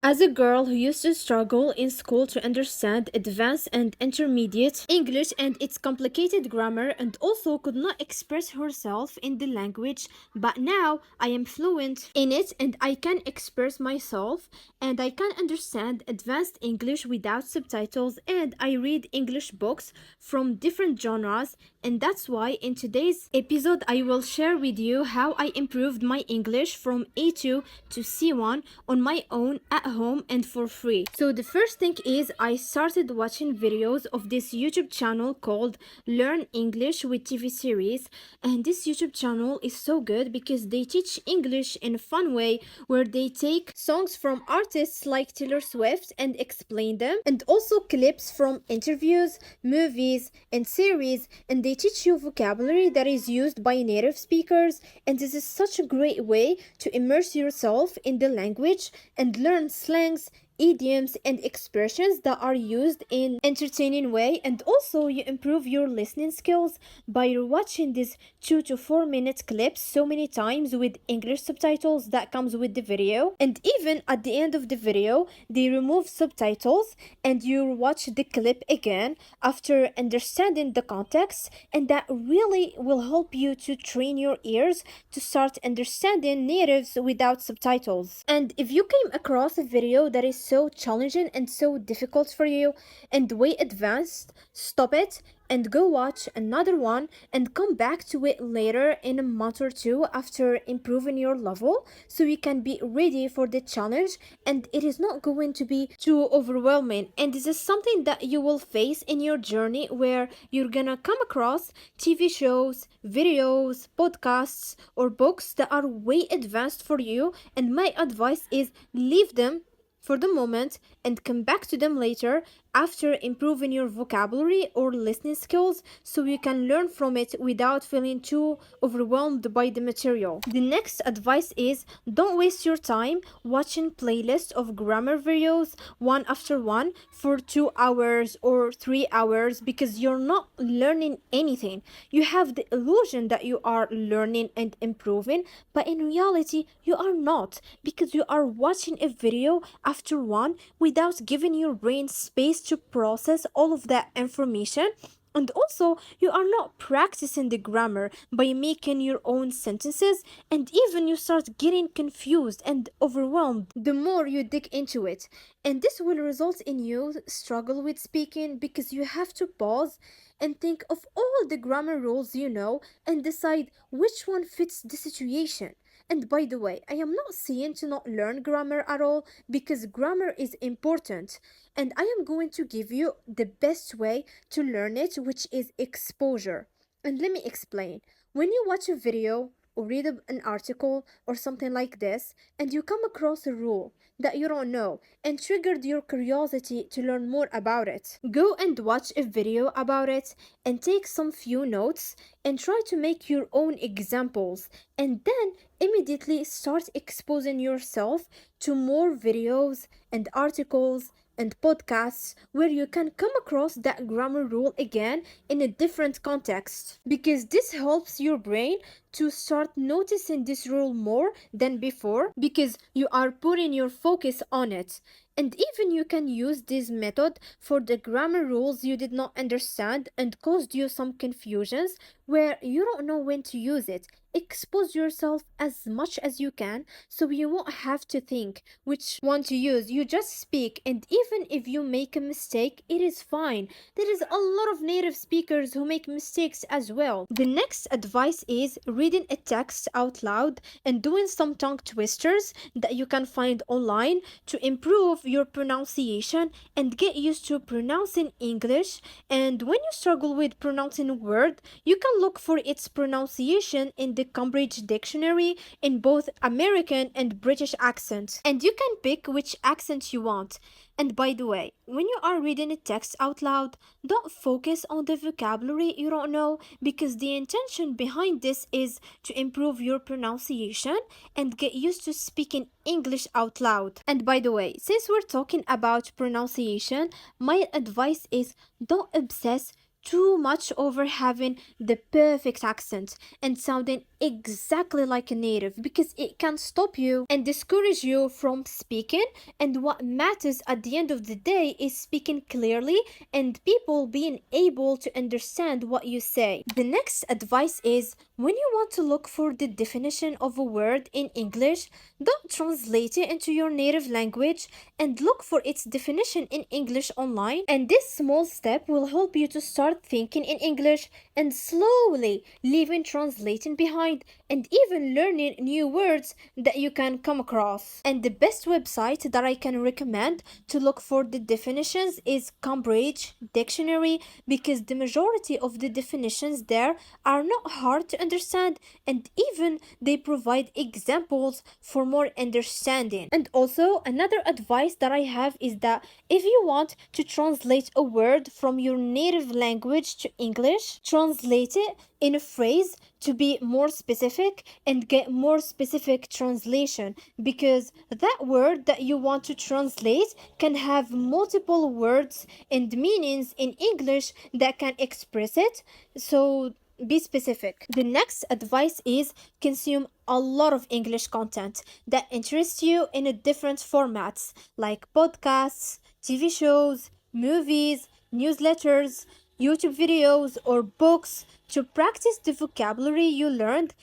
As a girl who used to struggle in school to understand advanced and intermediate English and its complicated grammar, and also could not express herself in the language, but now I am fluent in it and I can express myself and I can understand advanced English without subtitles, and I read English books from different genres. And that's why in today's episode I will share with you how I improved my English from A2 to C1 on my own at home and for free. So the first thing is I started watching videos of this YouTube channel called Learn English with TV series, and this YouTube channel is so good because they teach English in a fun way where they take songs from artists like Taylor Swift and explain them, and also clips from interviews, movies and series, and they teach you vocabulary that is used by native speakers. And this is such a great way to immerse yourself in the language and learn slangs, idioms and expressions that are used in entertaining way. And also you improve your listening skills by watching these 2 to 4 minute clips so many times with English subtitles that comes with the video. And even at the end of the video they remove subtitles and you watch the clip again after understanding the context, and that really will help you to train your ears to start understanding natives without subtitles. And if you came across a video that is so challenging and so difficult for you and way advanced, stop it and go watch another one and come back to it later in a month or two after improving your level, so you can be ready for the challenge and it is not going to be too overwhelming. And this is something that you will face in your journey where you're gonna come across TV shows, videos, podcasts or books that are way advanced for you, and my advice is leave them for the moment and come back to them later after improving your vocabulary or listening skills, so you can learn from it without feeling too overwhelmed by the material. The next advice is don't waste your time watching playlists of grammar videos one after one for 2 hours or 3 hours, because you're not learning anything. You have the illusion that you are learning and improving, but in reality you are not, because you are watching a video after one without giving your brain space to process all of that information. And also, you are not practicing the grammar by making your own sentences, and even you start getting confused and overwhelmed the more you dig into it. And this will result in you struggle with speaking because you have to pause and think of all the grammar rules you know and decide which one fits the situation. And by the way, I am not saying to not learn grammar at all, because grammar is important. And I am going to give you the best way to learn it, which is exposure. And let me explain. When you watch a video or read an article or something like this, and you come across a rule that you don't know and triggered your curiosity to learn more about it, go and watch a video about it and take some few notes and try to make your own examples, and then immediately start exposing yourself to more videos and articles and podcasts where you can come across that grammar rule again in a different context, because this helps your brain to start noticing this rule more than before because you are putting your focus on it. And even you can use this method for the grammar rules you did not understand and caused you some confusions where you don't know when to use it. Expose yourself as much as you can so you won't have to think which one to use. You just speak, and even if you make a mistake, it is fine. There is a lot of native speakers who make mistakes as well. The next advice is reading a text out loud and doing some tongue twisters that you can find online to improve your pronunciation and get used to pronouncing English. And when you struggle with pronouncing a word, you can look for its pronunciation in the Cambridge Dictionary in both American and British accents, and you can pick which accent you want. And by the way, when you are reading a text out loud, don't focus on the vocabulary you don't know, because the intention behind this is to improve your pronunciation and get used to speaking English out loud. And by the way, since we're talking about pronunciation, my advice is don't obsess too much over having the perfect accent and sounding exactly like a native, because it can stop you and discourage you from speaking. And what matters at the end of the day is speaking clearly and people being able to understand what you say. The next advice is, when you want to look for the definition of a word in English, don't translate it into your native language and look for its definition in English online. And this small step will help you to start thinking in English and slowly leaving translating behind and even learning new words that you can come across. And the best website that I can recommend to look for the definitions is Cambridge Dictionary, because the majority of the definitions there are not hard to understand, and even they provide examples for more understanding. And also, another advice that I have is that if you want to translate a word from your native language to English, translate it in a phrase to be more specific and get more specific translation, because that word that you want to translate can have multiple words and meanings in English that can express it. So be specific. The next advice is, consume a lot of English content that interests you in a different formats, like podcasts, TV shows, movies, newsletters, YouTube videos, or books, to practice the vocabulary you learned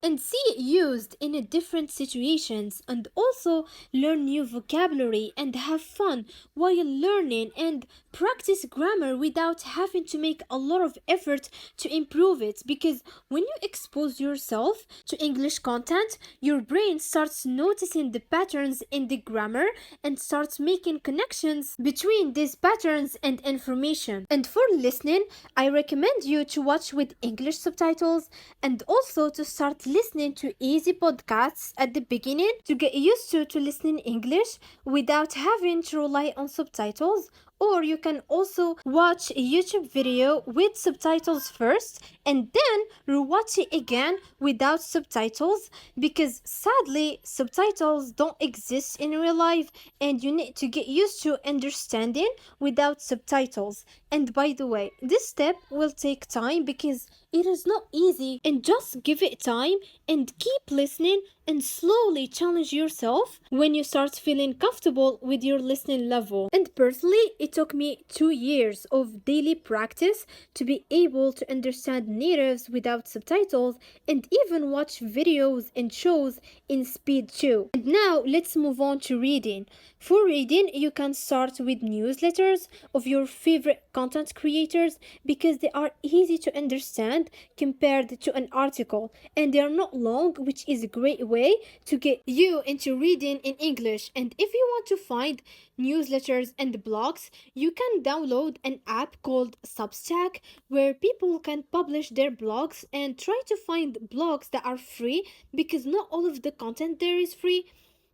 and see it used in a different situations, and also learn new vocabulary and have fun while learning, and practice grammar without having to make a lot of effort to improve it, because when you expose yourself to English content, your brain starts noticing the patterns in the grammar and starts making connections between these patterns and information. And for listening, I recommend you to watch with English subtitles, and also to start listening to easy podcasts at the beginning to get used to listening English without having to rely on subtitles. Or you can also watch a YouTube video with subtitles first and then rewatch it again without subtitles, because sadly subtitles don't exist in real life and you need to get used to understanding without subtitles. And by the way, this step will take time because it is not easy, and just give it time and keep listening and slowly challenge yourself when you start feeling comfortable with your listening level. And personally, it took me 2 years of daily practice to be able to understand natives without subtitles and even watch videos and shows in speed too. And now let's move on to reading. For reading, you can start with newsletters of your favorite content creators, because they are easy to understand compared to an article, and they are not long, which is a great way to get you into reading in English. And if you want to find newsletters and blogs, you can download an app called Substack, where people can publish their blogs, and try to find blogs that are free, because not all of the content there is free.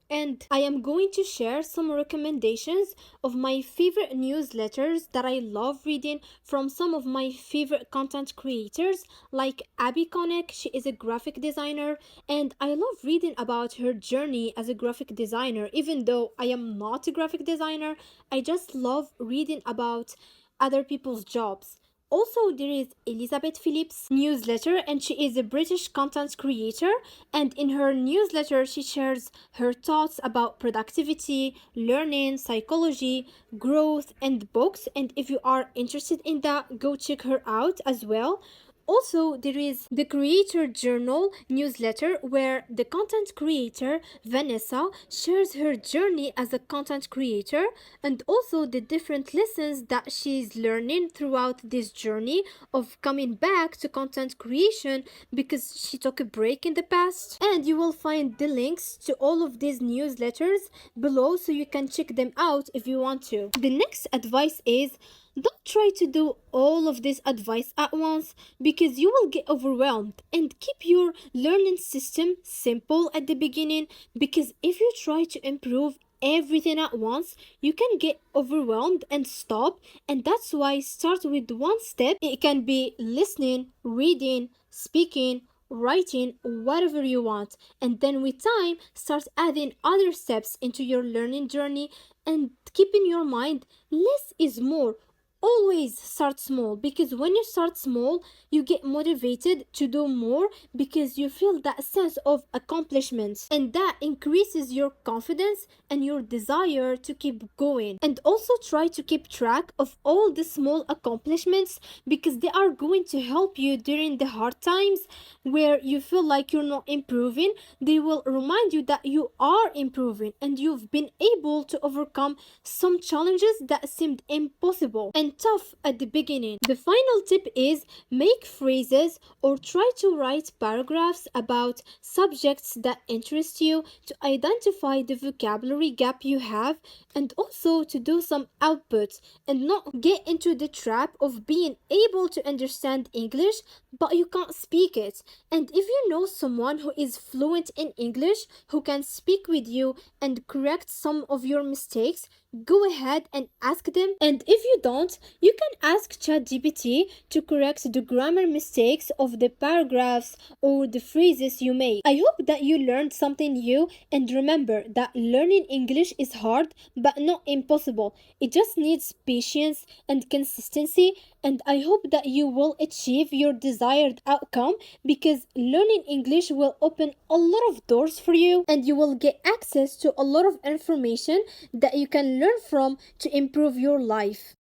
And I am going to share some recommendations of my favorite newsletters that I love reading from some of my favorite content creators, like Abi Connick. She is a graphic designer, and I love reading about her journey as a graphic designer. Even though I am not a graphic designer, I just love reading about other people's jobs. Also, there is Elizabeth Phillips' newsletter, and she is a British content creator. And in her newsletter, she shares her thoughts about productivity, learning, psychology, growth, and books. And if you are interested in that, go check her out as well. Also, there is the Creator Journal newsletter, where the content creator Vanessa shares her journey as a content creator, and also the different lessons that she's learning throughout this journey of coming back to content creation, because she took a break in the past. And you will find the links to all of these newsletters below, so you can check them out if you want to. The next advice is, don't try to do all of this advice at once, because you will get overwhelmed, and keep your learning system simple at the beginning, because if you try to improve everything at once, you can get overwhelmed and stop. And that's why start with one step. It can be listening, reading, speaking, writing, whatever you want, and then with time start adding other steps into your learning journey, and keep in your mind, less is more. Always start small, because when you start small, you get motivated to do more because you feel that sense of accomplishment, and that increases your confidence and your desire to keep going. And also try to keep track of all the small accomplishments, because they are going to help you during the hard times where you feel like you're not improving. They will remind you that you are improving and you've been able to overcome some challenges that seemed impossible and tough at the beginning. The final tip is make phrases or try to write paragraphs about subjects that interest you to identify the vocabulary gap you have, and also to do some output and not get into the trap of being able to understand English but you can't speak it. And if you know someone who is fluent in English who can speak with you and correct some of your mistakes, go ahead and ask them. And if you don't, you can ask ChatGPT to correct the grammar mistakes of the paragraphs or the phrases you make. I hope that you learned something new, and remember that learning English is hard but not impossible. It just needs patience and consistency, and I hope that you will achieve your desired outcome, because learning English will open a lot of doors for you and you will get access to a lot of information that you can learn from to improve your life.